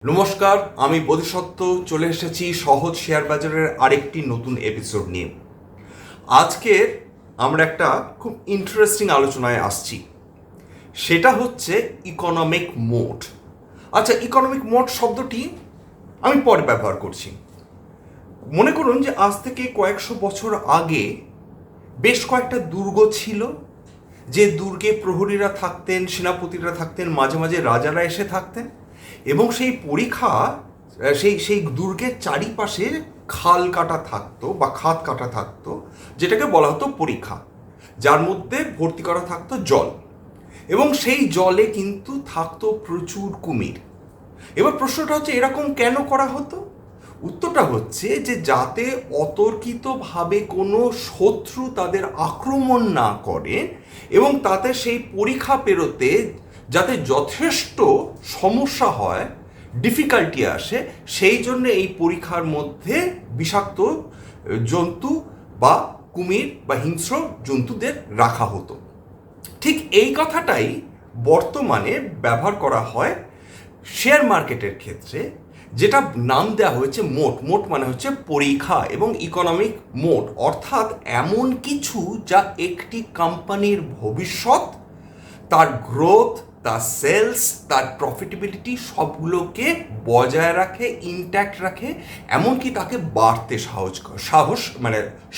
নমস্কার, আমি বোধিসত্ত্ব চলে এসেছি সহজ শেয়ার বাজারের আরেকটি নতুন এপিসোড নিয়ে। আজকের আমরা একটা খুব ইন্টারেস্টিং আলোচনায় আসছি, সেটা হচ্ছে ইকোনমিক মোড। আচ্ছা, ইকোনমিক মোড শব্দটি আমি পরে ব্যবহার করছি। মনে করুন যে আজ থেকে কয়েকশো বছর আগে বেশ কয়েকটা দুর্গ ছিল, যে দুর্গে প্রহরীরা থাকতেন, সেনাপতিরা থাকতেন, মাঝে মাঝে রাজারা এসে থাকতেন, এবং সেই পরিখা সেই দুর্গের চারিপাশে খাল কাটা থাকতো বা খাত কাটা থাকতো, যেটাকে বলা হতো পরিখা, যার মধ্যে ভর্তি করা থাকতো জল, এবং সেই জলে কিন্তু থাকতো প্রচুর কুমির। এবার প্রশ্নটা হচ্ছে, এরকম কেন করা হতো? উত্তরটা হচ্ছে যে যাতে অতর্কিতভাবে কোনো শত্রু তাদের আক্রমণ না করে, এবং তাতে সেই পরিখা পেরোতে যাতে যথেষ্ট সমস্যা হয়, ডিফিকাল্টি আসে, সেই জন্য এই পরিখার মধ্যে বিষাক্ত জন্তু বা কুমির বা হিংস্র জন্তুদের রাখা হতো। ঠিক এই কথাটাই বর্তমানে ব্যবহার করা হয় শেয়ার মার্কেটের ক্ষেত্রে, যেটা নাম দেওয়া হয়েছে মোট। মোট মানে হচ্ছে পরিখা, এবং ইকোনমিক মোট অর্থাৎ এমন কিছু যা একটি কোম্পানির ভবিষ্যৎ, তার গ্রোথ, তার সেলস, তার প্রফিটেবিলিটি সবগুলোকে বজায় রাখে, ইনট্যাক্ট রাখে, এমনকি তাকে বাড়তে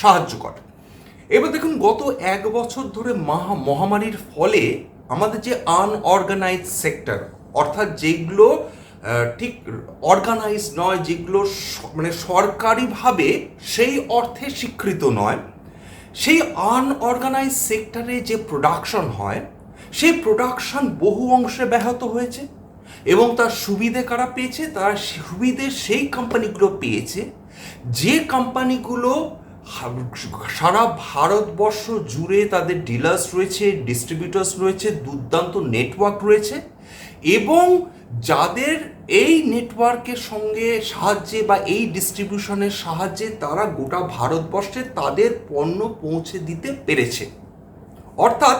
সাহায্য করে। এবার দেখুন, গত এক বছর ধরে মহামারীর ফলে আমাদের যে আনঅর্গানাইজ সেক্টর, অর্থাৎ যেগুলো ঠিক অর্গানাইজ নয়, যেগুলো মানে সরকারিভাবে সেই অর্থে স্বীকৃত নয়, সেই আনঅর্গানাইজ সেক্টরে যে প্রোডাকশন হয়, সেই প্রোডাকশন বহু অংশে ব্যাহত হয়েছে, এবং তার সুবিধে কারা পেয়েছে? তার সুবিধে সেই কোম্পানিগুলো পেয়েছে যে কোম্পানিগুলো সারা ভারতবর্ষ জুড়ে তাদের ডিলার্স রয়েছে, ডিস্ট্রিবিউটার্স রয়েছে, দুর্দান্ত নেটওয়ার্ক রয়েছে, এবং যাদের এই নেটওয়ার্কের সঙ্গে সাহায্যে বা এই ডিস্ট্রিবিউশনের সাহায্যে তারা গোটা ভারতবর্ষে তাদের পণ্য পৌঁছে দিতে পেরেছে। অর্থাৎ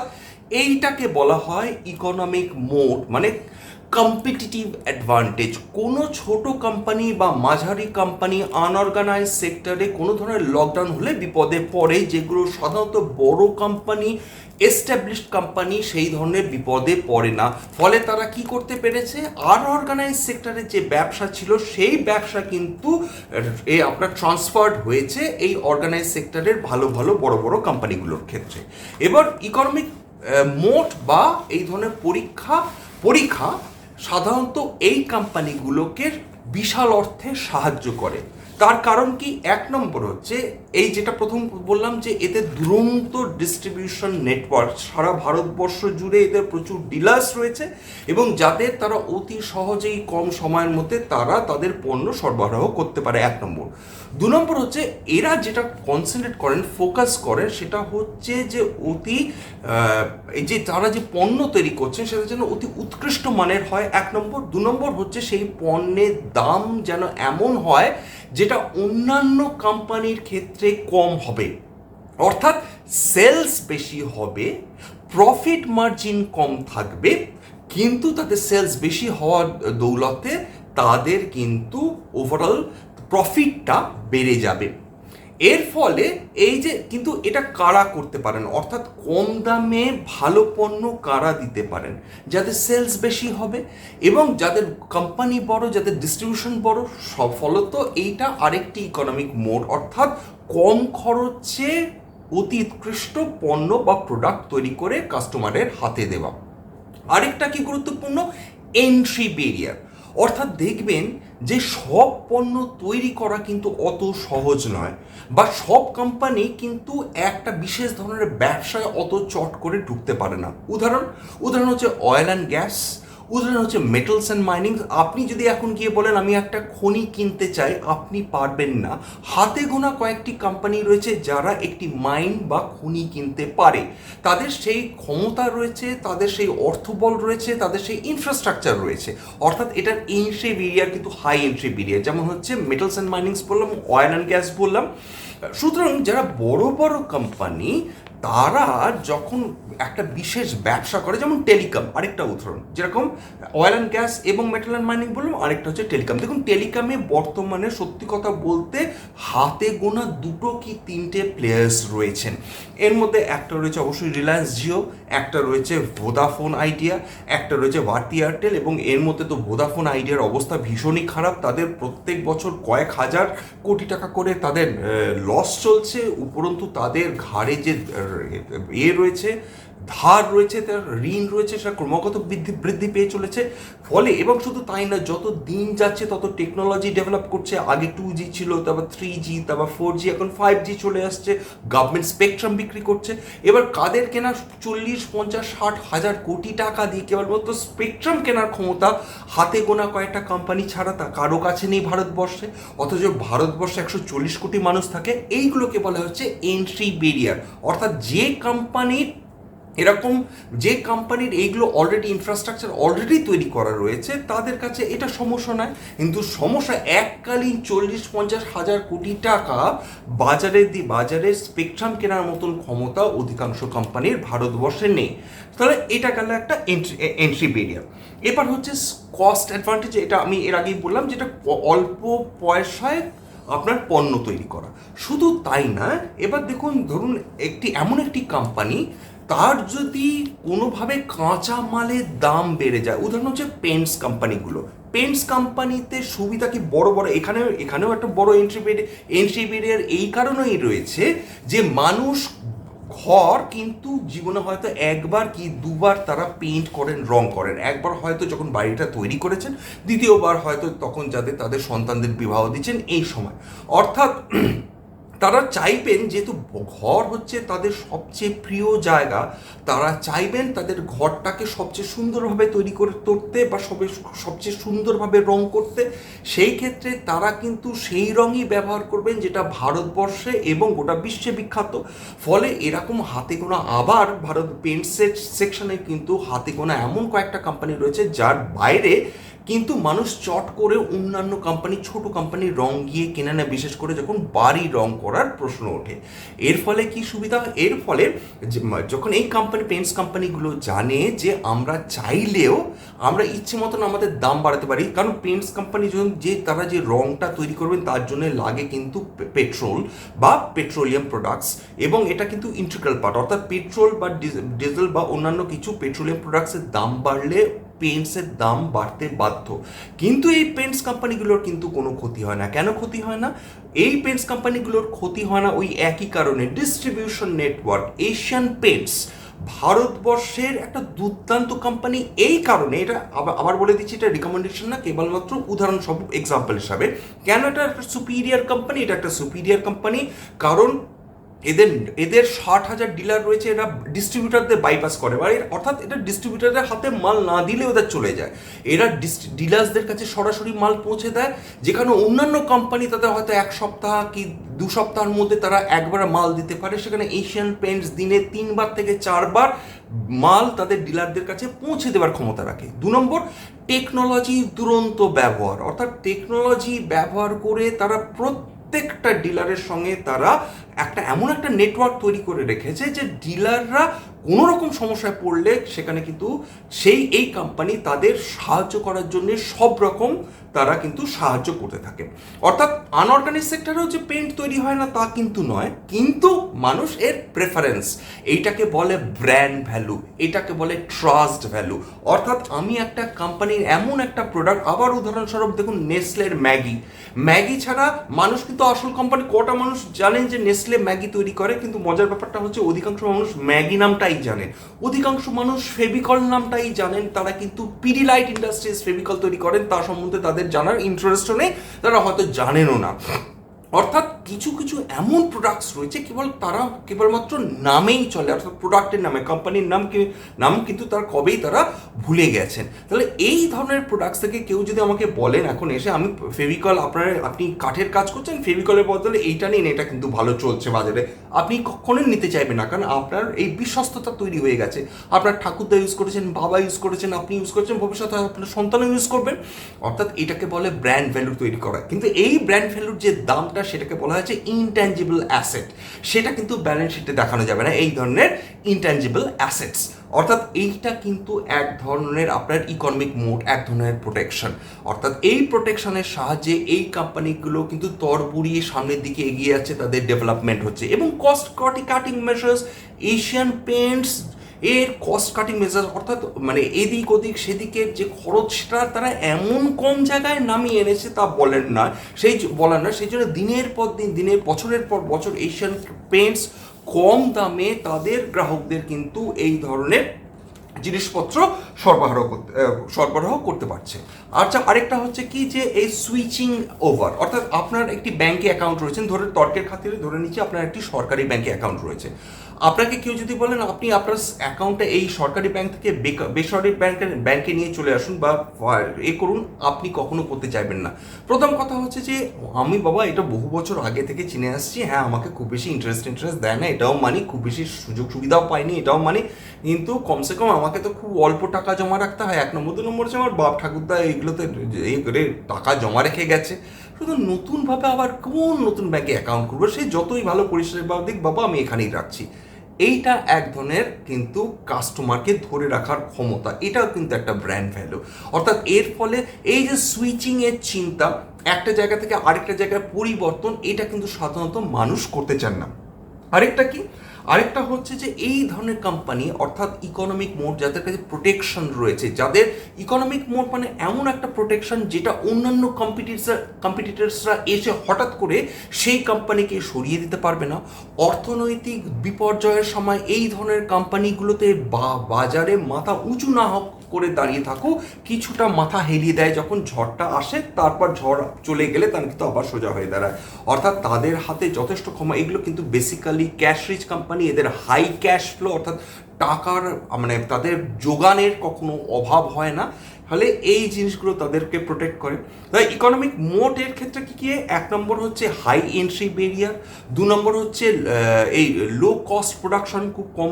এইটাকে বলা হয় ইকোনমিক মোড, মানে কম্পিটিটিভ অ্যাডভান্টেজ। কোনো ছোট কোম্পানি বা মাঝারি কোম্পানি আনঅর্গানাইজ সেক্টরে কোনো ধরনের লকডাউন হলে বিপদে পড়ে, যেগুলো সাধারণত বড় কোম্পানি, এস্টাবলিশড কোম্পানি সেই ধরনের বিপদে পড়ে না। ফলে তারা কি করতে পেরেছে? আনঅর্গানাইজ সেক্টরে যে ব্যবসা ছিল, সেই ব্যবসা কিন্তু আপনার ট্রান্সফার্ড হয়েছে এই অর্গানাইজ সেক্টরের ভালো ভালো বড় বড় কোম্পানিগুলোর ক্ষেত্রে। এবার ইকোনমিক মোট বা এই ধরনের পরীক্ষা সাধারণত এই কোম্পানিগুলোকে বিশাল অর্থে সাহায্য করে। তার কারণ কি? এক নম্বর হচ্ছে এই যেটা প্রথম বললাম, যে এতে দুরন্ত ডিস্ট্রিবিউশন নেটওয়ার্ক, সারা ভারতবর্ষ জুড়ে এদের প্রচুর ডিলার্স রয়েছে, এবং যাদের তারা অতি সহজেই কম সময়ের মধ্যে তারা তাদের পণ্য সরবরাহ করতে পারে, এক নম্বর। দু নম্বর হচ্ছে এরা যেটা কনসেন্ট্রেট করেন, ফোকাস করেন, সেটা হচ্ছে যে এই যে তারা যে পণ্য তৈরি করছেন সেটা যেন অতি উৎকৃষ্ট মানের হয়, এক নম্বর। দু নম্বর হচ্ছে সেই পণ্যের দাম যেন এমন হয় যেটা অন্যান্য কোম্পানির ক্ষেত্রে কম হবে, অর্থাৎ সেলস বেশি হবে, প্রফিট মার্জিন কম থাকবে, কিন্তু তাদের সেলস বেশি হওয়ার দৌলতে তাদের কিন্তু ওভারঅল প্রফিটটা বেড়ে যাবে। এর ফলে এই যে, কিন্তু এটা কারা করতে পারেন, অর্থাৎ কম দামে ভালো পণ্য কারা দিতে পারেন, যাদের সেলস বেশি হবে এবং যাদের কোম্পানি বড়, যাদের ডিস্ট্রিবিউশন বড়, ফলত এইটা আরেকটি ইকোনমিক মোড, অর্থাৎ কম খরচে অতি উৎকৃষ্ট পণ্য বা প্রোডাক্ট তৈরি করে কাস্টমারের হাতে দেওয়া। আরেকটা কি গুরুত্বপূর্ণ? Entry barrier. অর্থাৎ দেখবেন যে সব পণ্য তৈরি করা কিন্তু অত সহজ নয়, বা সব কোম্পানি কিন্তু একটা বিশেষ ধরনের ব্যবসায় অত চট করে ঢুকতে পারে না। উদাহরণ হচ্ছে অয়েল অ্যান্ড গ্যাস, উদাহরণ হচ্ছে মেটালস অ্যান্ড মাইনিং। আপনি যদি এখন গিয়ে বলেন আমি একটা খনি কিনতে চাই, আপনি পারবেন না। হাতে গোনা কয়েকটি কোম্পানি রয়েছে যারা একটি মাইন বা খনি কিনতে পারে, তাদের সেই ক্ষমতা রয়েছে, তাদের সেই অর্থবল রয়েছে, তাদের সেই ইনফ্রাস্ট্রাকচার রয়েছে। অর্থাৎ এটার এন্ট্রি ব্যারিয়ার কিন্তু হাই এন্ট্রি ব্যারিয়ার, যেমন হচ্ছে মেটালস অ্যান্ড মাইনিংস বললাম, অয়েল অ্যান্ড গ্যাস বললাম। সুতরাং যারা বড় বড় কোম্পানি তারা যখন একটা বিশেষ ব্যবসা করে, যেমন টেলিকম আরেকটা উদাহরণ, যেরকম অয়েল অ্যান্ড গ্যাস এবং মেটাল অ্যান্ড মাইনিং বললাম, আরেকটা হচ্ছে টেলিকম। দেখুন টেলিকমে বর্তমানে সত্যি কথা বলতে হাতে গোনা 2 কি 3টে প্লেয়ার্স রয়েছেন। এর মধ্যে একটা রয়েছে অবশ্যই রিলায়েন্স জিও, একটা রয়েছে ভোদাফোন আইডিয়া, একটা রয়েছে ভারতী এয়ারটেল, এবং এর মধ্যে তো ভোদাফোন আইডিয়ার অবস্থা ভীষণই খারাপ। তাদের প্রত্যেক বছর কয়েক হাজার কোটি টাকা করে তাদের লস চলছে, উপরন্তু তাদের ঘাড়ে যে রয়েছে, ধার রয়েছে, তার ঋণ রয়েছে, সেটা ক্রমাগত বৃদ্ধি পেয়ে চলেছে। ফলে এবং শুধু তাই না, যত দিন যাচ্ছে তত টেকনোলজি ডেভেলপ করছে। আগে 2G ছিল, তারপর 3G, তারপর 4G, এখন 5G চলে আসছে। গভর্নমেন্ট স্পেকট্রাম বিক্রি করছে। এবার কাদের কেনা 40, 50, 60 হাজার কোটি টাকা দিয়ে কেবলমাত্র স্পেকট্রাম কেনার ক্ষমতা হাতে গোনা কয়েকটা কোম্পানি ছাড়া তা কারো কাছে নেই ভারতবর্ষে। অথচ ভারতবর্ষে 140 কোটি মানুষ থাকে। এইগুলোকে বলা হচ্ছে এন্ট্রি ব্যারিয়ার, অর্থাৎ যে কোম্পানির এইগুলো অলরেডি ইনফ্রাস্ট্রাকচার অলরেডি তৈরি করা রয়েছে তাদের কাছে এটা সমস্যা নয়। কিন্তু সমস্যা এককালীন 40-50 হাজার কোটি টাকা বাজারে স্পেকট্রাম কেনার মতন ক্ষমতা অধিকাংশ কোম্পানির ভারতবর্ষে নেই। তাহলে এটা গেল একটা এন্ট্রি ব্যারিয়ার। এবার হচ্ছে কস্ট অ্যাডভান্টেজ, এটা আমি এর আগেই বললাম, যেটা অল্প পয়সায় আপনার পণ্য তৈরি করা। শুধু তাই না, এবার দেখুন, ধরুন এমন একটি কোম্পানি, তার যদি কোনোভাবে কাঁচা মালের দাম বেড়ে যায়, উদাহরণ হচ্ছে পেন্টস কোম্পানিগুলো। পেন্টস কোম্পানিতে সুবিধা কি বড় এখানেও একটা বড় এন্ট্রি ব্যারিয়ার এই কারণেই রয়েছে যে মানুষ ঘর কিন্তু জীবনে হয়তো একবার কি দুবার তারা পেইন্ট করেন, রং করেন। একবার হয়তো যখন বাড়িটা তৈরি করেছেন, দ্বিতীয়বার হয়তো তখন তাদের সন্তানদের বিবাহ দিচ্ছেন এই সময়। অর্থাৎ তারা চাইবেন, যেহেতু ঘর হচ্ছে তাদের সবচেয়ে প্রিয় জায়গা, তারা চাইবেন তাদের ঘরটাকে সবচেয়ে সুন্দরভাবে তৈরি করে তুলতে বা সবচেয়ে সুন্দরভাবে রং করতে। সেই ক্ষেত্রে তারা কিন্তু সেই রঙই ব্যবহার করবেন যেটা ভারতবর্ষে এবং গোটা বিশ্বে বিখ্যাত। ফলে এরকম হাতে গোনা, আবার ভারত পেন্ট সেকশনে কিন্তু হাতে গোনা এমন কয়েকটা কোম্পানি রয়েছে যার বাইরে কিন্তু মানুষ চট করে অন্যান্য কোম্পানি, ছোট কোম্পানির রং গিয়ে কেনে না, বিশেষ করে যখন বাড়ি রং করার প্রশ্ন ওঠে। এর ফলে কি সুবিধা? এর ফলে যখন এই পেন্টস কোম্পানিগুলো জানে যে আমরা চাইলেও আমরা ইচ্ছে মতন আমাদের দাম বাড়াতে পারি, কারণ পেন্টস কোম্পানি তারা যে রংটা তৈরি করবেন তার জন্য লাগে কিন্তু পেট্রোল বা পেট্রোলিয়াম প্রোডাক্টস, এবং এটা কিন্তু ইন্টিগ্রাল পার্ট। অর্থাৎ পেট্রোল বা ডিজেল বা অন্যান্য কিছু পেট্রোলিয়াম প্রোডাক্টসের দাম বাড়লে পেন্টসের দাম বাড়তে বাধ্য। কিন্তু এই পেন্টস কোম্পানিগুলোর কিন্তু কোনো ক্ষতি হয় না। কেন ক্ষতি হয় না? এই পেন্টস কোম্পানিগুলোর ক্ষতি হয় না ওই একই কারণে, ডিস্ট্রিবিউশন নেটওয়ার্ক। এশিয়ান পেন্টস ভারতবর্ষের একটা দুর্দান্ত কোম্পানি এই কারণে, এটা আবার বলে দিচ্ছি, এটা রিকমেন্ডেশন না, কেবলমাত্র উদাহরণস্বরূপ এক্সাম্পল হিসাবে। কেন এটা একটা সুপিরিয়ার কোম্পানি? এটা একটা সুপিরিয়ার কোম্পানি কারণ এদের 60,000 ডিলার রয়েছে, এরা ডিস্ট্রিবিউটারদের বাইপাস করে, অর্থাৎ এটা ডিস্ট্রিবিউটারদের হাতে মাল না দিলে ওদের চলে যায়। এরা ডিলার্সদের কাছে সরাসরি মাল পৌঁছে দেয়, যেখানে অন্যান্য কোম্পানি তাদের হয়তো 1 সপ্তাহ কি 2 সপ্তাহের মধ্যে তারা একবার মাল দিতে পারে, সেখানে এশিয়ান পেন্টস দিনে 3বার থেকে 4বার মাল তাদের ডিলারদের কাছে পৌঁছে দেওয়ার ক্ষমতা রাখে। 2 নম্বর, টেকনোলজি দুরন্ত ব্যবহার, অর্থাৎ টেকনোলজি ব্যবহার করে তারা প্রত্যেকটা ডিলারের সঙ্গে তারা এমন একটা নেটওয়ার্ক তৈরি করে রেখেছে যে ডিলাররা কোনো রকম সমস্যায় পড়লে সেখানে কিন্তু এই কোম্পানি তাদের সাহায্য করার জন্য সব রকম তারা কিন্তু সাহায্য করতে থাকে। অর্থাৎ আনঅর্গানিক সেক্টরেও যে পেন্ট তৈরি হয় না তা কিন্তু নয়, কিন্তু মানুষ এর প্রেফারেন্স, এইটাকে বলে ব্র্যান্ড ভ্যালু, এটাকে বলে ট্রাস্ট ভ্যালু। অর্থাৎ আমি একটা কোম্পানির এমন একটা প্রোডাক্ট, আবার উদাহরণস্বরূপ দেখুন নেসলের ম্যাগি ছাড়া মানুষ কিন্তু আসল কোম্পানি, কটা মানুষ জানেন যে নেসলে ম্যাগি তৈরি করে? কিন্তু মজার ব্যাপারটা হচ্ছে অধিকাংশ মানুষ ম্যাগি নামটাই জানে, অধিকাংশ মানুষ ফেভিকল নামটাই জানেন। তারা কিন্তু পিডিলাইট ইন্ডাস্ট্রিজ ফেভিকল তৈরি করেন, তার সম্বন্ধে তাদের জানার ইন্টারেস্টও নেই, তারা হয়তো জানেনও না। অর্থাৎ কিছু কিছু এমন প্রোডাক্টস রয়েছে কেবলমাত্র নামেই চলে, অর্থাৎ প্রোডাক্টের নামে, কোম্পানির নাম কিন্তু কবেই তারা ভুলে গেছেন। তাহলে এই ধরনের প্রোডাক্টস থেকে কেউ যদি আমাকে বলেন এখন এসে, আমি ফেভিকল, আপনি কাঠের কাজ করছেন, ফেভিকলের বদলে এইটা নিন, এটা কিন্তু ভালো চলছে বাজারে, আপনি কখনোই নিতে চাইবেন না, কারণ আপনার এই বিশ্বস্ততা তৈরি হয়ে গেছে। আপনার ঠাকুরদা ইউজ করেছেন, বাবা ইউজ করেছেন, আপনি ইউজ করেছেন, ভবিষ্যতে আপনার সন্তানও ইউজ করবেন। অর্থাৎ এটাকে বলে ব্র্যান্ড ভ্যালু তৈরি করা। কিন্তু এই ব্র্যান্ড ভ্যালুর যে দামটা, সেটাকে বলা হয় হয় যে ইনট্যাঞ্জিবল অ্যাসেট, সেটা কিন্তু ব্যালেন্স শিটে দেখানো যাবে না, এই ধরনের ইনট্যাঞ্জিবল অ্যাসেটস। অর্থাৎ এইটা কিন্তু এক ধরনের আপনার ইকোনমিক মোড, এক ধরনের প্রোটেকশন। অর্থাৎ এই প্রোটেকশনের সাহায্যে এই কোম্পানিগুলো কিন্তু তরবুরিয়ে সামনের দিকে এগিয়ে যাচ্ছে, তাদের ডেভেলপমেন্ট হচ্ছে। এবং cost cutting measures, Asian paints এর কস্ট কাটিং মেজার, অর্থাৎ মানে এদিক ওদিক সেদিকের যে খরচটা তারা এমন কম জায়গায় নামিয়ে এনেছে তা বলার নয়। সেই জন্য দিনের পর দিন, বছরের পর বছর এশিয়ান পেন্টস কম দামে তাদের গ্রাহকদের কিন্তু এই ধরনের জিনিসপত্র সরবরাহ করতে পারছে। আচ্ছা, আরেকটা হচ্ছে কি যে এই সুইচিং ওভার, অর্থাৎ আপনার একটি ব্যাংকে অ্যাকাউন্ট রয়েছে, ধরে তর্কের খাতিরে ধরে নিচ্ছি আপনার একটি সরকারি ব্যাংকে অ্যাকাউন্ট রয়েছে। আপনাকে কেউ যদি বলেন আপনি আপনার অ্যাকাউন্টটা এই সরকারি ব্যাংক থেকে বেসরকারি ব্যাংকে নিয়ে চলে আসুন বা করুন, আপনি কখনো করতে চাইবেন না। প্রথম কথা হচ্ছে যে আমি বাবা এটা বহু বছর আগে থেকে চিনে আসছি, হ্যাঁ আমাকে খুব বেশি ইন্টারেস্ট দেয় না, এটাও মানি, খুব বেশি সুযোগ সুবিধাও পাইনি, এটাও মানি, কিন্তু কমসে কম আমাকে তো খুব অল্প টাকা জমা রাখতে হয়। 1 নম্বর 2 নম্বর হচ্ছে আমার বাপ ঠাকুরদা এইগুলোতে এই করে টাকা জমা রেখে গেছে। শুধু নতুনভাবে আবার কোন নতুন ব্যাংকে অ্যাকাউন্ট করবো, সে যতই ভালো পরিষেবা দিক, বাবা আমি এখানেই রাখছি। এইটা এক ধরনের কিন্তু কাস্টমারকে ধরে রাখার ক্ষমতা, এটাও কিন্তু একটা ব্র্যান্ড ভ্যালু। অর্থাৎ এর ফলে এই যে সুইচিংয়ের চিন্তা, একটা জায়গা থেকে আরেকটা জায়গায় পরিবর্তন, এটা কিন্তু সাধারণত মানুষ করতে চান না। আরেকটা হচ্ছে যে এই ধরনের কোম্পানি, অর্থাৎ ইকোনমিক মোড, যাদের কাছে প্রোটেকশন রয়েছে, যাদের ইকোনমিক মোড মানে এমন একটা প্রোটেকশন যেটা অন্যান্য কম্পিটিটরসরা এসে হঠাৎ করে সেই কোম্পানিকে সরিয়ে দিতে পারবে না। অর্থনৈতিক বিপর্যয়ের সময় এই ধরনের কোম্পানিগুলোতে বাজারে মাথা উঁচু না করে দাঁড়িয়ে থাকো, কিছুটা মাথা হেলিয়ে দেয় যখন ঝড়টা আসে, তারপর ঝড় চলে গেলে তারা কিন্তু আবার সোজা হয়ে দাঁড়ায়। অর্থাৎ তাদের হাতে যথেষ্ট ক্ষমতা, এগুলো কিন্তু বেসিক্যালি ক্যাশ রিচ কোম্পানি, এদের হাই ক্যাশ ফ্লো, অর্থাৎ টাকার মানে তাদের যোগানের কখনো অভাব হয় না, ফলে এই জিনিসগুলো তাদেরকে প্রোটেক্ট করে। তাই ইকোনমিক মোটের ক্ষেত্রে কি 1 নম্বর হচ্ছে হাই এন্ট্রি ব্যারিয়ার, 2 নম্বর হচ্ছে এই লো কস্ট প্রোডাকশন, খুব কম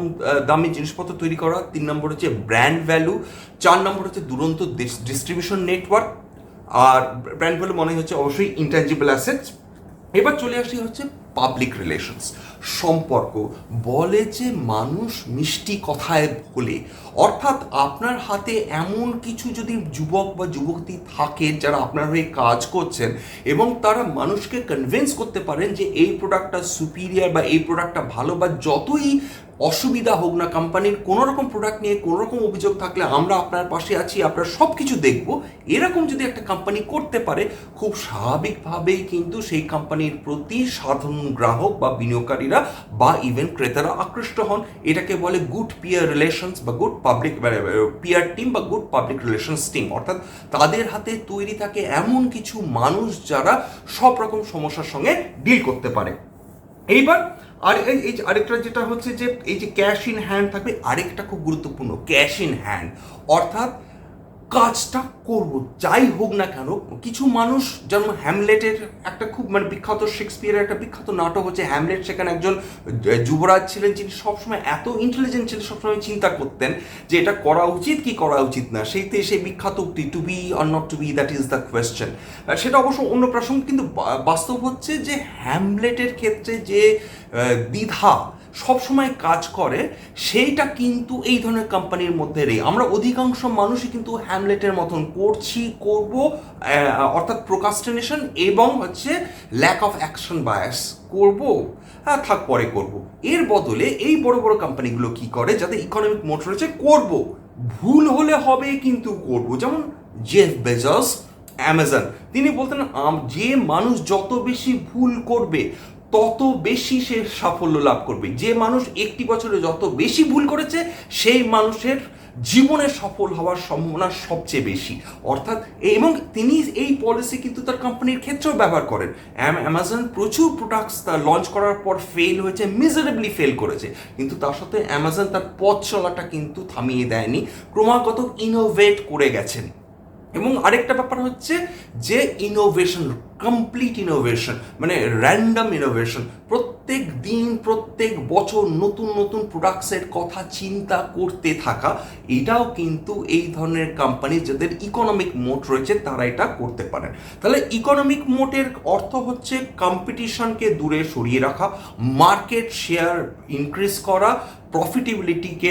দামি জিনিসপত্র তৈরি করা, 3 নম্বর হচ্ছে ব্র্যান্ড ভ্যালু, 4 নম্বর হচ্ছে দুরন্ত ডিস্ট্রিবিউশন নেটওয়ার্ক, আর ব্র্যান্ড ভ্যালু মনে হচ্ছে অবশ্যই ইনট্যাঞ্জিবল অ্যাসেটস। এবার চলে আসি হচ্ছে পাবলিক রিলেশনস, সম্পর্ক। বলে যে মানুষ মিষ্টি কথায় ভোলে, অর্থাৎ আপনার হাতে এমন কিছু যদি যুবক বা যুবতী থাকে যারা আপনার হয়ে কাজ করছেন এবং তারা মানুষকে কনভিন্স করতে পারেন যে এই প্রোডাক্টটা সুপিরিয়ার বা এই প্রোডাক্টটা ভালো, বা যতই অসুবিধা হোক না, কোম্পানির কোনো রকম প্রোডাক্ট নিয়ে কোনো রকম অভিযোগ থাকলে আমরা আপনার পাশে আছি, আপনার সব কিছু দেখব, এরকম যদি একটা কোম্পানি করতে পারে, খুব স্বাভাবিকভাবেই কিন্তু সেই কোম্পানির প্রতি সাধারণ গ্রাহক বা বিনিয়োগকারীরা বা ইভেন ক্রেতারা আকৃষ্ট হন। এটাকে বলে গুড পিয়ার রিলেশনস বা গুড পাবলিক পিয়ার টিম বা গুড পাবলিক রিলেশনস টিম। অর্থাৎ তাদের হাতে তৈরি থাকে এমন কিছু মানুষ যারা সব রকম সমস্যার সঙ্গে ডিল করতে পারে। এইবার এই আরেকটা যেটা হচ্ছে যে এই যে ক্যাশ ইন হ্যান্ড থাকবে, আরেকটা খুব গুরুত্বপূর্ণ, ক্যাশ ইন হ্যান্ড, অর্থাৎ কাজটা করব যাই হোক না কেন। কিছু মানুষ, যেমন হ্যামলেটের একটা খুব মানে বিখ্যাত, শেক্সপিয়ারের একটা বিখ্যাত নাটক হচ্ছে হ্যামলেট, সেখানে একজন যুবরাজ ছিলেন যিনি সবসময় এত ইন্টেলিজেন্ট ছিলেন, সবসময় চিন্তা করতেন যে এটা করা উচিত কি করা উচিত না। সেই বিখ্যাত উক্তি, to be or not to be, that is the question. সেটা অবশ্য অন্য প্রসঙ্গ, কিন্তু বাস্তব হচ্ছে যে হ্যামলেটের ক্ষেত্রে যে দ্বিধা সবসময় কাজ করে, সেইটা কিন্তু এই ধরনের কোম্পানির মধ্যে নেই। আমরা অধিকাংশ মানুষই কিন্তু হ্যামলেটের মতন করব, অর্থাৎ প্রোক্রাস্টিনেশন এবং হচ্ছে ল্যাক অফ অ্যাকশন বায়াস, করব হ্যাঁ থাক পরে করব। এর বদলে এই বড় বড় কোম্পানিগুলো কি করে, যাদের ইকোনমিক মোট রয়েছে, করব, ভুল হলে হবে কিন্তু করব। যেমন জেফ বেজস, অ্যামাজন, তিনি বলতেন যে মানুষ যত বেশি ভুল করবে তত বেশি সে সাফল্য লাভ করবে। যে মানুষ একটি বছরে যত বেশি ভুল করেছে সেই মানুষের জীবনে সফল হওয়ার সম্ভাবনা সবচেয়ে বেশি। অর্থাৎ এবং তিনি এই পলিসি কিন্তু তার কোম্পানির ক্ষেত্রেও ব্যবহার করেন। অ্যামাজন প্রচুর প্রোডাক্টস তার লঞ্চ করার পর ফেল হয়েছে, মিজারেবলি ফেল করেছে, কিন্তু তার সাথে অ্যামাজন তার পথ চলাটা কিন্তু থামিয়ে দেয়নি, ক্রমাগত ইনোভেট করে গেছেন। এবং আরেকটা ব্যাপার হচ্ছে যে ইনোভেশন কমপ্লিট ইনোভেশন, মানে র্যান্ডম ইনোভেশন, প্রত্যেক দিন প্রত্যেক বছর নতুন নতুন প্রোডাক্টসের কথা চিন্তা করতে থাকা, এটাও কিন্তু এই ধরনের কোম্পানি যাদের ইকোনমিক মোট রয়েছে তারা এটা করতে পারেন। তাহলে ইকোনমিক মোটের অর্থ হচ্ছে কম্পিটিশনকে দূরে সরিয়ে রাখা, মার্কেট শেয়ার ইনক্রিজ করা, প্রফিটেবিলিটিকে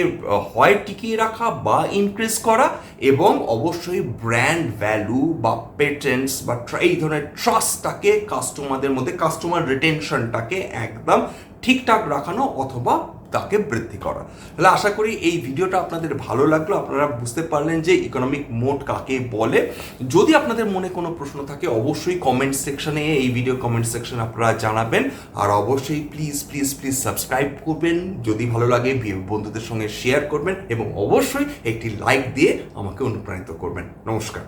হয় টিকিয়ে রাখা বা ইনক্রিজ করা, এবং অবশ্যই ব্র্যান্ড ভ্যালু বা পেটেন্টস বা এই ধরনের ট্রাস্টটাকে কাস্টমারদের মধ্যে, কাস্টমার রিটেনশনটাকে একদম ঠিকঠাক রাখানো অথবা তাকে বৃদ্ধি করা। তাহলে আশা করি এই ভিডিওটা আপনাদের ভালো লাগলো, আপনারা বুঝতে পারলেন যে ইকোনমিক মোড কাকে বলে। যদি আপনাদের মনে কোনো প্রশ্ন থাকে অবশ্যই কমেন্ট সেকশনে, এই ভিডিও কমেন্ট সেকশনে আপনারা জানাবেন। আর অবশ্যই প্লিজ প্লিজ প্লিজ সাবস্ক্রাইব করবেন, যদি ভালো লাগে বন্ধুদের সঙ্গে শেয়ার করবেন এবং অবশ্যই একটি লাইক দিয়ে আমাকে অনুপ্রাণিত করবেন। নমস্কার।